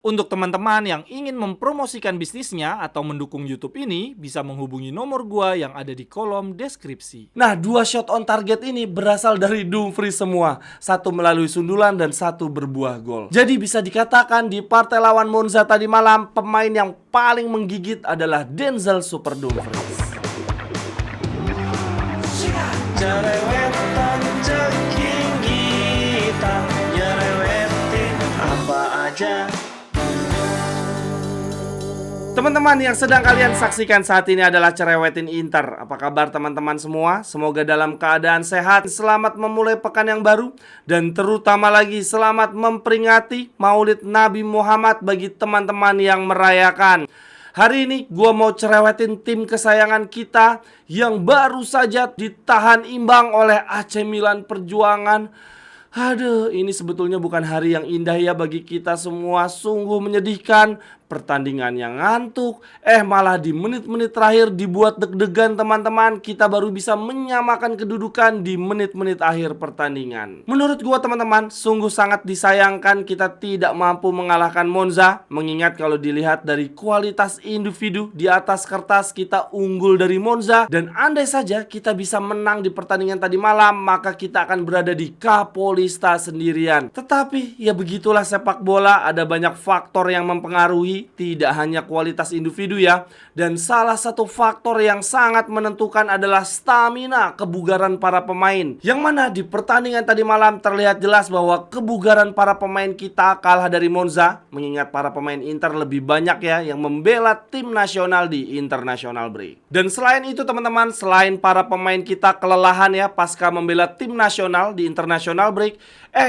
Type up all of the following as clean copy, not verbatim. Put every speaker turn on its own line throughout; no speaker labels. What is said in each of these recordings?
Untuk teman-teman yang ingin mempromosikan bisnisnya atau mendukung YouTube ini, bisa menghubungi nomor gua yang ada di kolom deskripsi.
Nah, dua shot on target ini berasal dari Dumfries semua. Satu melalui sundulan dan satu berbuah gol. Jadi bisa dikatakan di partai lawan Monza tadi malam, pemain yang paling menggigit adalah Denzel Super Dumfries. Cerewetan ceking kita, nyerewetin apa aja. Teman-teman yang sedang kalian saksikan saat ini adalah Cerewetin Inter. Apa kabar teman-teman semua? Semoga dalam keadaan sehat, selamat memulai pekan yang baru, dan terutama lagi selamat memperingati Maulid Nabi Muhammad bagi teman-teman yang merayakan. Hari ini gua mau cerewetin tim kesayangan kita yang baru saja ditahan imbang oleh AC Milan Perjuangan. Aduh, ini sebetulnya bukan hari yang indah ya bagi kita semua. Sungguh menyedihkan. Pertandingan yang ngantuk, malah di menit-menit terakhir dibuat deg-degan teman-teman. Kita baru bisa menyamakan kedudukan di menit-menit akhir pertandingan. Menurut gua teman-teman, sungguh sangat disayangkan kita tidak mampu mengalahkan Monza. Mengingat kalau dilihat dari kualitas individu, di atas kertas kita unggul dari Monza. Dan andai saja kita bisa menang di pertandingan tadi malam, maka kita akan berada di Capolista sendirian. Tetapi ya begitulah sepak bola, ada banyak faktor yang mempengaruhi. Tidak hanya kualitas individu ya. Dan salah satu faktor yang sangat menentukan adalah stamina, kebugaran para pemain. Yang mana di pertandingan tadi malam terlihat jelas bahwa kebugaran para pemain kita kalah dari Monza. Mengingat para pemain Inter lebih banyak ya yang membela tim nasional di international break. Dan selain itu teman-teman, selain para pemain kita kelelahan ya pasca membela tim nasional di international break,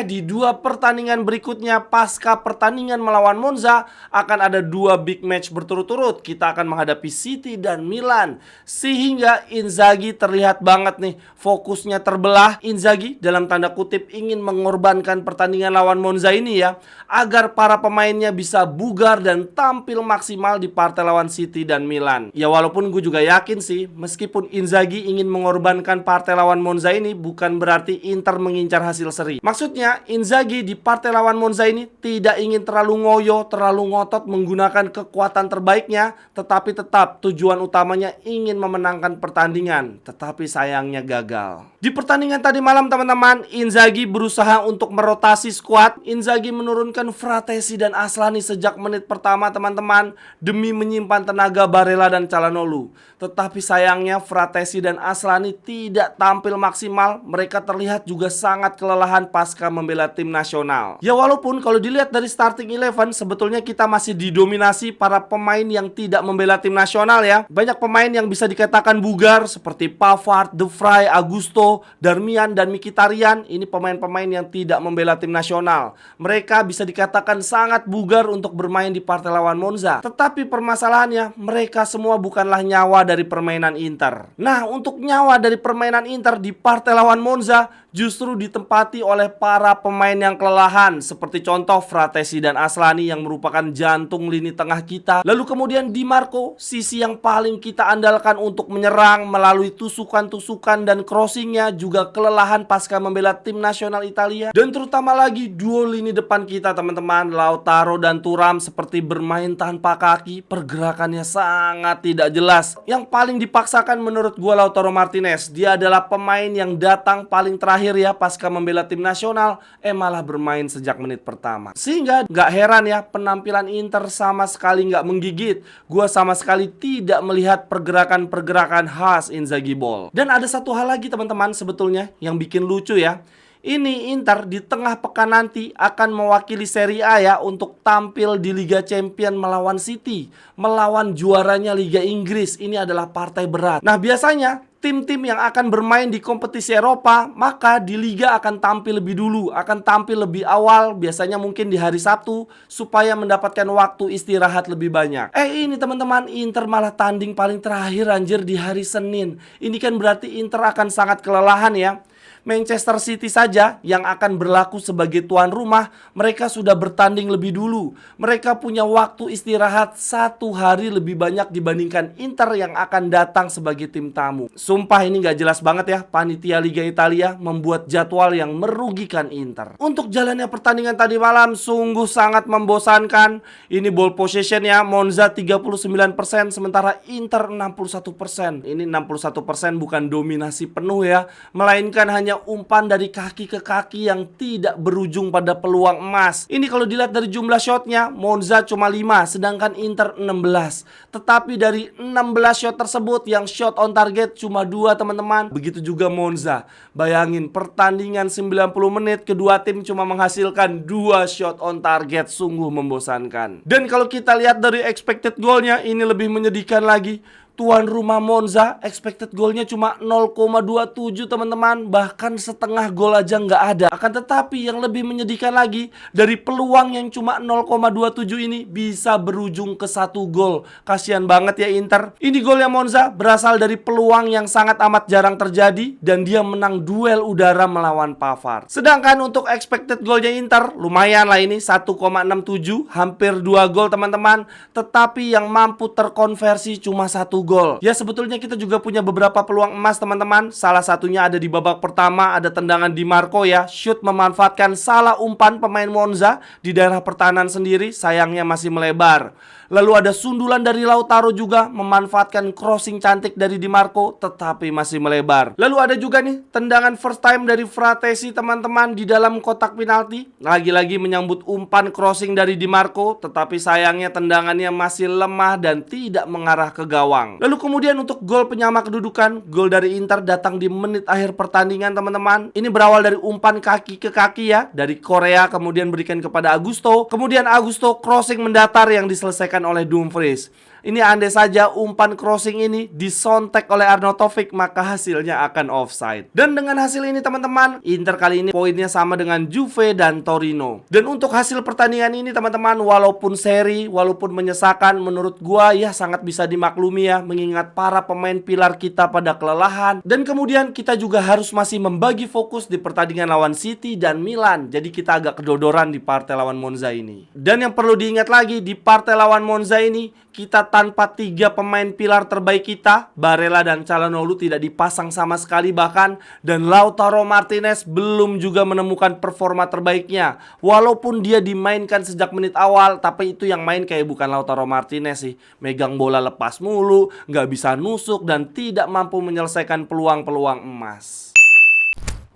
di dua pertandingan berikutnya pasca pertandingan melawan Monza akan ada dua big match berturut-turut. Kita akan menghadapi City dan Milan. Sehingga Inzaghi terlihat banget nih fokusnya terbelah. Inzaghi dalam tanda kutip ingin mengorbankan pertandingan lawan Monza ini ya, agar para pemainnya bisa bugar dan tampil maksimal di partai lawan City dan Milan. Ya walaupun gue juga yakin sih, meskipun Inzaghi ingin mengorbankan partai lawan Monza ini, bukan berarti Inter mengincar hasil seri. Maksudnya Inzaghi di partai lawan Monza ini tidak ingin terlalu ngoyo, terlalu ngotot menggunakan kekuatan terbaiknya, tetapi tetap tujuan utamanya ingin memenangkan pertandingan. Tetapi sayangnya gagal. Di pertandingan tadi malam teman-teman, Inzaghi berusaha untuk merotasi skuad. Inzaghi menurunkan Fratesi dan Aslani sejak menit pertama teman-teman, demi menyimpan tenaga Barella dan Calhanoglu. Tetapi sayangnya Fratesi dan Aslani tidak tampil maksimal. Mereka terlihat juga sangat kelelahan pasca membela tim nasional. Ya walaupun kalau dilihat dari starting 11, sebetulnya kita masih didominasi para pemain yang tidak membela tim nasional ya. Banyak pemain yang bisa dikatakan bugar seperti Pavard, De Vrij, Augusto, Darmian, dan Mkhitaryan. Ini pemain-pemain yang tidak membela tim nasional. Mereka bisa dikatakan sangat bugar untuk bermain di partai lawan Monza. Tetapi permasalahannya, mereka semua bukanlah nyawa dari permainan Inter. Nah, untuk nyawa dari permainan Inter di partai lawan Monza justru ditempati oleh para pemain yang kelelahan, seperti contoh Fratesi dan Aslani yang merupakan jantung lini tengah kita. Lalu kemudian Di Marco, sisi yang paling kita andalkan untuk menyerang melalui tusukan-tusukan dan crossingnya, juga kelelahan pasca membela tim nasional Italia. Dan terutama lagi duo lini depan kita teman-teman, Lautaro dan Thuram seperti bermain tanpa kaki, pergerakannya sangat tidak jelas. Yang paling dipaksakan menurut gua Lautaro Martinez. Dia adalah pemain yang datang paling terakhir ya pasca membela tim nasional, malah bermain sejak menit pertama. Sehingga gak heran ya penampilan Inter sama sekali gak menggigit. Gua sama sekali tidak melihat pergerakan-pergerakan khas Inzaghi ball. Dan ada satu hal lagi teman-teman sebetulnya yang bikin lucu ya. Ini Inter di tengah pekan nanti akan mewakili Serie A ya, untuk tampil di Liga Champion melawan City, melawan juaranya Liga Inggris. Ini adalah partai berat. Nah biasanya tim-tim yang akan bermain di kompetisi Eropa, maka di Liga akan tampil lebih dulu, akan tampil lebih awal, biasanya mungkin di hari Sabtu, supaya mendapatkan waktu istirahat lebih banyak. Ini teman-teman, Inter malah tanding paling terakhir anjir di hari Senin. Ini kan berarti Inter akan sangat kelelahan ya. Manchester City saja yang akan berlaku sebagai tuan rumah, mereka sudah bertanding lebih dulu. Mereka punya waktu istirahat 1 hari lebih banyak dibandingkan Inter yang akan datang sebagai tim tamu. Sumpah ini gak jelas banget ya, panitia Liga Italia membuat jadwal yang merugikan Inter. Untuk jalannya pertandingan tadi malam sungguh sangat membosankan. Ini ball possession ya, Monza 39%, sementara Inter 61%. Ini 61% bukan dominasi penuh ya, melainkan hanya umpan dari kaki ke kaki yang tidak berujung pada peluang emas. Ini kalau dilihat dari jumlah shotnya, Monza cuma 5, sedangkan Inter 16. Tetapi dari 16 shot tersebut, yang shot on target cuma 2 teman-teman. Begitu juga Monza. Bayangin, pertandingan 90 menit, kedua tim cuma menghasilkan 2 shot on target. Sungguh membosankan. Dan kalau kita lihat dari expected goalnya, ini lebih menyedihkan lagi. Tuan rumah Monza expected goalnya cuma 0,27 teman-teman. Bahkan setengah gol aja nggak ada. Akan tetapi yang lebih menyedihkan lagi, dari peluang yang cuma 0,27 ini bisa berujung ke 1 gol. Kasian banget ya Inter. Ini golnya Monza berasal dari peluang yang sangat amat jarang terjadi, dan dia menang duel udara melawan Pavard. Sedangkan untuk expected goalnya Inter lumayan lah, ini 1,67, hampir 2 gol teman-teman. Tetapi yang mampu terkonversi cuma 1 gol. Ya sebetulnya kita juga punya beberapa peluang emas teman-teman. Salah satunya ada di babak pertama, ada tendangan Di Marco ya, shoot memanfaatkan salah umpan pemain Monza di daerah pertahanan sendiri, sayangnya masih melebar. Lalu ada sundulan dari Lautaro juga, memanfaatkan crossing cantik dari Di Marco, tetapi masih melebar. Lalu ada juga nih tendangan first time dari Fratesi teman-teman di dalam kotak penalti. Lagi-lagi menyambut umpan crossing dari Di Marco, tetapi sayangnya tendangannya masih lemah dan tidak mengarah ke gawang. Lalu kemudian untuk gol penyama kedudukan, gol dari Inter datang di menit akhir pertandingan teman-teman. Ini berawal dari umpan kaki ke kaki ya, dari Korea, kemudian berikan kepada Augusto. Kemudian Augusto crossing mendatar yang diselesaikan oleh Dumfries. Ini andai saja umpan crossing ini disontek oleh Arnautovic, maka hasilnya akan offside. Dan dengan hasil ini teman-teman, Inter kali ini poinnya sama dengan Juve dan Torino. Dan untuk hasil pertandingan ini teman-teman, walaupun seri, walaupun menyesakan, menurut gua ya sangat bisa dimaklumi ya, mengingat para pemain pilar kita pada kelelahan. Dan kemudian kita juga harus masih membagi fokus di pertandingan lawan City dan Milan. Jadi kita agak kedodoran di partai lawan Monza ini. Dan yang perlu diingat lagi, di partai lawan Monza ini kita tanpa 3 pemain pilar terbaik kita. Barella dan Calhanoglu tidak dipasang sama sekali bahkan, dan Lautaro Martinez belum juga menemukan performa terbaiknya. Walaupun dia dimainkan sejak menit awal, tapi itu yang main kayak bukan Lautaro Martinez sih. Megang bola lepas mulu, nggak bisa nusuk, dan tidak mampu menyelesaikan peluang-peluang emas.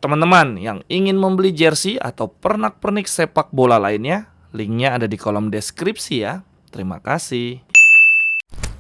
Teman-teman yang ingin membeli jersey atau pernak-pernik sepak bola lainnya, linknya ada di kolom deskripsi ya. Terima kasih.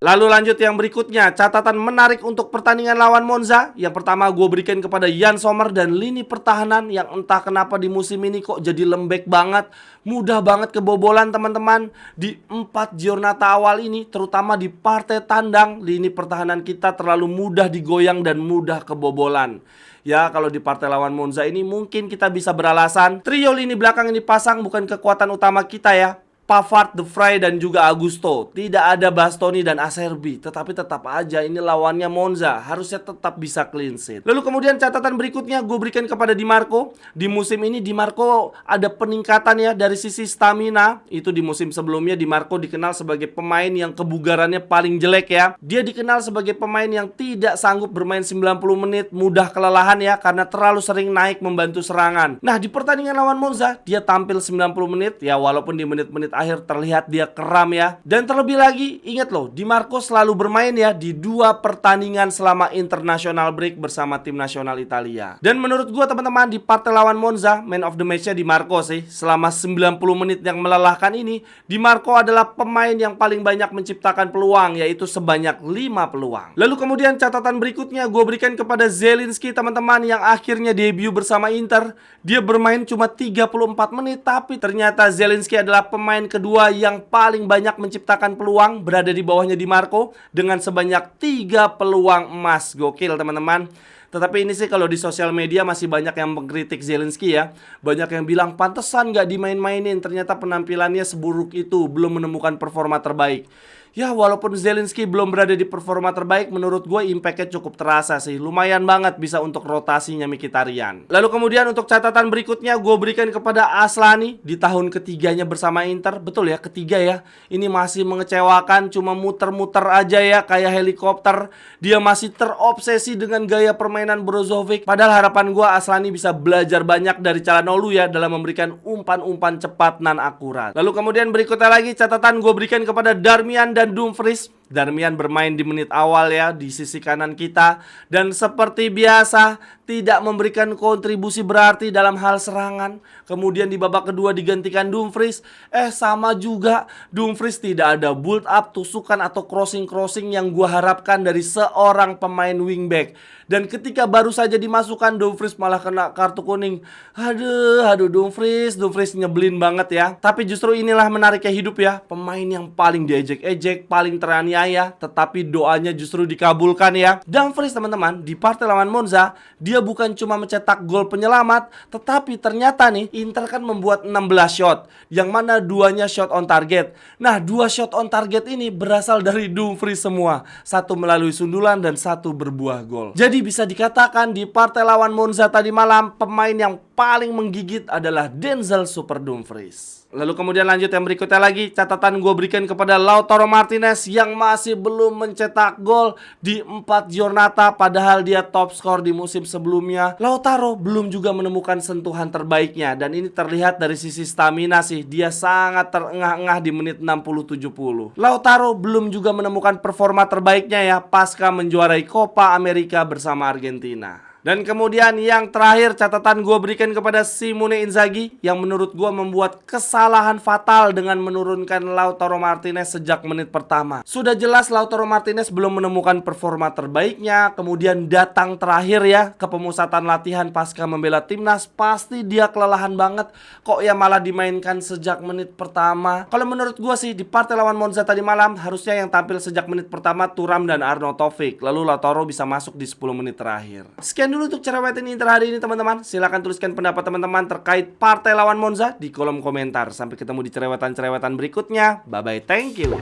Lalu lanjut yang berikutnya, catatan menarik untuk pertandingan lawan Monza. Yang pertama gue berikan kepada Yann Sommer dan lini pertahanan yang entah kenapa di musim ini kok jadi lembek banget. Mudah banget kebobolan teman-teman. Di 4 giornata awal ini, terutama di partai tandang, lini pertahanan kita terlalu mudah digoyang dan mudah kebobolan. Ya kalau di partai lawan Monza ini mungkin kita bisa beralasan trio lini belakang ini pasang bukan kekuatan utama kita ya. Pavard, De Vrij, dan juga Augusto. Tidak ada Bastoni dan Acerbi. Tetapi tetap aja ini lawannya Monza, harusnya tetap bisa clean sheet. Lalu kemudian catatan berikutnya gue berikan kepada Di Marco. Di musim ini Di Marco ada peningkatan ya dari sisi stamina. Itu di musim sebelumnya Di Marco dikenal sebagai pemain yang kebugarannya paling jelek ya. Dia dikenal sebagai pemain yang tidak sanggup bermain 90 menit, mudah kelelahan ya, karena terlalu sering naik membantu serangan. Nah di pertandingan lawan Monza dia tampil 90 menit ya, walaupun di menit-menit akhir terlihat dia keram ya. Dan terlebih lagi, ingat loh, Di Marco selalu bermain ya di 2 pertandingan selama international break bersama tim nasional Italia. Dan menurut gua teman-teman, di partai lawan Monza, man of the match-nya Di Marco sih. Selama 90 menit yang melelahkan ini, Di Marco adalah pemain yang paling banyak menciptakan peluang, yaitu sebanyak 5 peluang. Lalu kemudian catatan berikutnya gue berikan kepada Zielinski teman-teman, yang akhirnya debut bersama Inter. Dia bermain cuma 34 menit, tapi ternyata Zielinski adalah pemain kedua yang paling banyak menciptakan peluang, berada di bawahnya Di Marco dengan sebanyak 3 peluang emas. Gokil teman-teman. Tetapi ini sih kalau di sosial media masih banyak yang mengkritik Zelensky ya. Banyak yang bilang pantesan nggak dimain-mainin, ternyata penampilannya seburuk itu, belum menemukan performa terbaik. Ya walaupun Zelensky belum berada di performa terbaik, menurut gue impactnya cukup terasa sih. Lumayan banget bisa untuk rotasinya Mkhitaryan. Lalu kemudian untuk catatan berikutnya gue berikan kepada Aslani di tahun ketiganya bersama Inter. Betul ya, ketiga ya. Ini masih mengecewakan, cuma muter-muter aja ya kayak helikopter. Dia masih terobsesi dengan gaya permainan Brozovic. Padahal harapan gue Aslani bisa belajar banyak dari Calhanoglu ya dalam memberikan umpan-umpan cepat nan akurat. Lalu kemudian berikutnya lagi catatan gue berikan kepada Darmian dan Dumfries. Darmian bermain di menit awal ya di sisi kanan kita, dan seperti biasa tidak memberikan kontribusi berarti dalam hal serangan. Kemudian di babak kedua digantikan Dumfries. Sama juga, Dumfries tidak ada build up, tusukan atau crossing yang gua harapkan dari seorang pemain wingback. Dan ketika baru saja dimasukkan, Dumfries malah kena kartu kuning. Aduh Dumfries nyebelin banget ya. Tapi justru inilah menariknya hidup ya. Pemain yang paling diejek-ejek, paling teraniaya, tetapi doanya justru dikabulkan ya. Dumfries teman-teman, di partai lawan Monza, dia bukan cuma mencetak gol penyelamat, tetapi ternyata nih Inter kan membuat 16 shot, yang mana duanya shot on target. Nah, 2 shot on target ini berasal dari Dumfries semua. Satu melalui sundulan dan satu berbuah gol. Jadi bisa dikatakan di partai lawan Monza tadi malam, pemain yang paling menggigit adalah Denzel Super Dumfries. Lalu kemudian lanjut yang berikutnya lagi, catatan gue berikan kepada Lautaro Martinez yang masih belum mencetak gol di 4 giornata, padahal dia top skor di musim sebelumnya. Lautaro belum juga menemukan sentuhan terbaiknya, dan ini terlihat dari sisi stamina sih. Dia sangat terengah-engah di menit 60-70. Lautaro belum juga menemukan performa terbaiknya ya pasca menjuarai Copa America bersama Argentina. Dan kemudian yang terakhir catatan gue berikan kepada Simone Inzaghi yang menurut gue membuat kesalahan fatal dengan menurunkan Lautaro Martinez sejak menit pertama. Sudah jelas Lautaro Martinez belum menemukan performa terbaiknya, kemudian datang terakhir ya ke pemusatan latihan pasca membela timnas, pasti dia kelelahan banget. Kok ya malah dimainkan sejak menit pertama? Kalau menurut gue sih di partai lawan Monza tadi malam harusnya yang tampil sejak menit pertama Thuram dan Arnaud Taufik, lalu Lautaro bisa masuk di 10 menit terakhir. Sekian dulu untuk cerewetin Inter hari ini teman-teman. Silahkan tuliskan pendapat teman-teman terkait partai lawan Monza di kolom komentar. Sampai ketemu di cerewetan-cerewetan berikutnya. Bye-bye, thank you.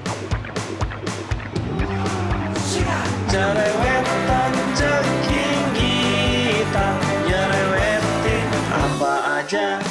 Cerewetan ceking kita, nyerewetin apa aja.